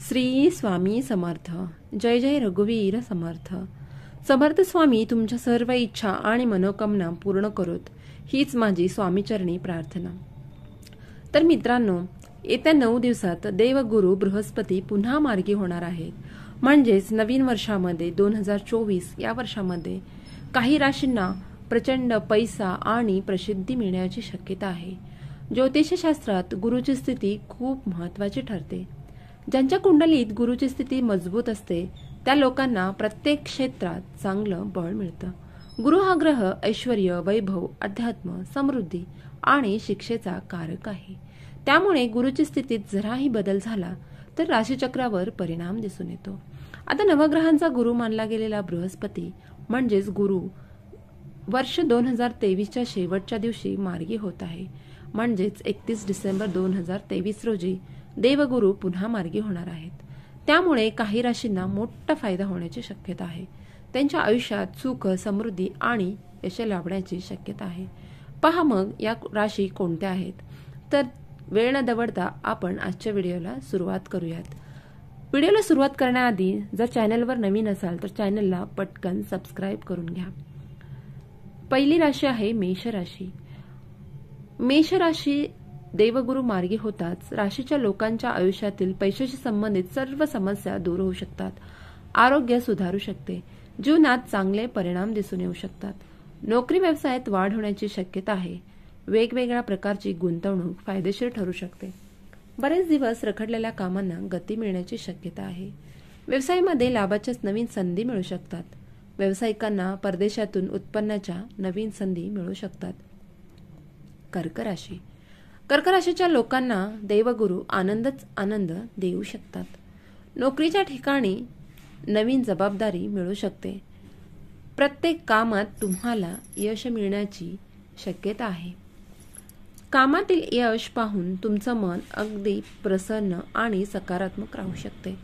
श्री स्वामी समर्थ. जय जय रघुवीर समर्थ. समर्थ स्वामी तुमच्या सर्व इच्छा आणि मनोकामना पूर्ण करोत, हीच माझी स्वामीचरणी प्रार्थना. तर मित्रांनो, येत्या 9 दिवसात देवगुरु बृहस्पती पुन्हा मार्गी होणार आहेत. म्हणजेच नवीन वर्षामध्ये 2024 या वर्षामध्ये काही राशींना प्रचंड पैसा आणि प्रसिद्धी मिळण्याची शक्यता आहे. ज्योतिषशास्त्रात गुरुची स्थिती खूप महत्त्वाची ठरते. ज्यांच्या कुंडलीत गुरुची स्थिती मजबूत असते त्या लोकांना प्रत्येक क्षेत्रात चांगलं बळ मिळतं. गुरु हा ग्रह ऐश्वर्य, वैभव, अध्यात्म, समृद्धी आणि शिक्षेचा कारक आहे. त्यामुळे गुरुची स्थितीत जराही बदल झाला तर राशीचक्रावर परिणाम दिसून येतो. आता नवग्रहांचा गुरु मानला गेलेला बृहस्पती म्हणजेच गुरु वर्ष 2023च्या शेवटच्या दिवशी मार्गी होत आहे. म्हणजेच 31 डिसेंबर 2023 रोजी देवगुरु पुन्हा मार्गी होणार आहेत. त्यामुळे काही राशींना मोठा फायदा होण्याची शक्यता आहे. त्यांच्या आयुष्यात सुख, समृद्धी आणि यश लाभण्याची शक्यता आहे. पहा मग या राशी कोणत्या आहेत. तर वेळ न दवडता आपण आजच्या व्हिडिओला सुरुवात करूयात. व्हिडिओला सुरुवात करण्याआधी जर चॅनलवर नवीन असाल तर चॅनलला पटकन सबस्क्राईब करून घ्या. पहिली राशी आहे मेष राशी. मेष राशी देवगुरु मार्गी होताच राशीच्या लोकांच्या आयुष्यातील पैशाशी संबंधित सर्व समस्या दूर होऊ शकतात. आरोग्य सुधारू शकते. जीवनात चांगले परिणाम दिसून येऊ शकतात. नोकरी व्यवसायात वाढ होण्याची शक्यता आहे. वेगवेगळ्या प्रकारची गुंतवणूक फायदेशीर ठरू शकते. बरेच दिवस रखडलेल्या कामांना गती मिळण्याची शक्यता आहे. व्यवसायामध्ये लाभाच्या नवीन संधी मिळू शकतात. व्यावसायिकांना परदेशातून उत्पन्नाच्या नवीन संधी मिळू शकतात. कर्क राशी. कर्क राशीच्या लोकांना देवगुरु आनंदच आनंद देऊ शकतात. नोकरीच्या ठिकाणी नवीन जबाबदारी मिळू शकते. प्रत्येक कामात तुम्हाला यश मिळण्याची शक्यता आहे. कामातील यश पाहून तुमचं मन अगदी प्रसन्न आणि सकारात्मक राहू शकते.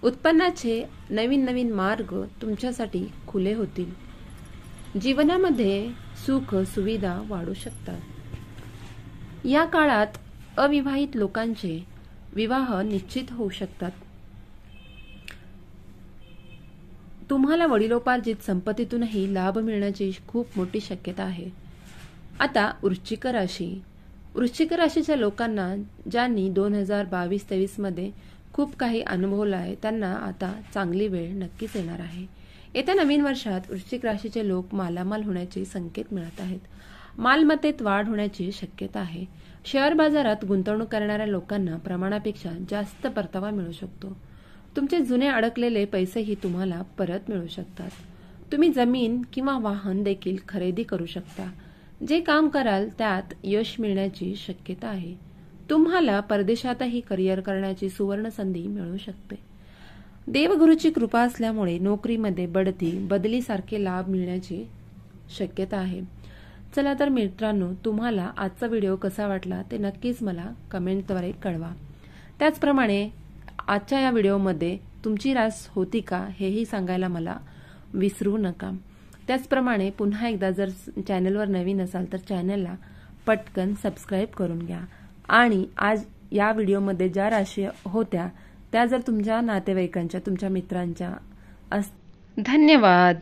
उत्पन्नाचे नवीन नवीन मार्ग तुमच्यासाठी खुले होतील. जीवनामध्ये सुख सुविधा वाढू शकतात. या काळात अविवाहित लोकांचे विवाह निश्चित होऊ शकतात. तुम्हाला वडिलोपार्जित संपत्तीतूनही लाभ मिळण्याची खूप मोठी शक्यता आहे. आता वृश्चिक राशी. वृश्चिक राशीच्या लोकांना ज्यांनी 2022-23 मध्ये खूप काही अनुभवलं आहे त्यांना आता चांगली वेळ नक्कीच येणार आहे. येत्या नवीन वर्षात वृश्चिक राशीचे लोक मालामाल होण्याचे संकेत मिळत आहेत. मालमत्तेत वाढ होण्याची शक्यता आहे. शेअर बाजारात गुंतवणूक करणाऱ्या लोकांना प्रमाणापेक्षा जास्त परतावा मिळू शकतो. तुमचे जुने अडकलेले पैसेही तुम्हाला परत मिळू शकतात. तुम्ही जमीन किंवा वाहन देखील खरेदी करू शकता. जे काम कराल त्यात यश मिळण्याची शक्यता आहे. तुम्हाला परदेशातही करिअर करण्याची सुवर्ण संधी मिळू शकते. देवगुरूची कृपा असल्यामुळे नोकरीमध्ये बढती, बदलीसारखे लाभ मिळण्याची शक्यता आहे. चला तर मित्रांनो, तुम्हाला आजचा व्हिडिओ कसा वाटला ते नक्कीच मला कमेंटद्वारे कळवा. त्याचप्रमाणे आजच्या या व्हिडिओमध्ये तुमची रास होती का हेही सांगायला मला विसरू नका. त्याचप्रमाणे पुन्हा एकदा जर चॅनलवर नवीन असाल तर चॅनलला पटकन सबस्क्राईब करून घ्या. आणि आज या व्हिडिओमध्ये ज्या राशी होत्या त्या जर तुमच्या नातेवाईकांच्या, तुमच्या मित्रांच्या धन्यवाद.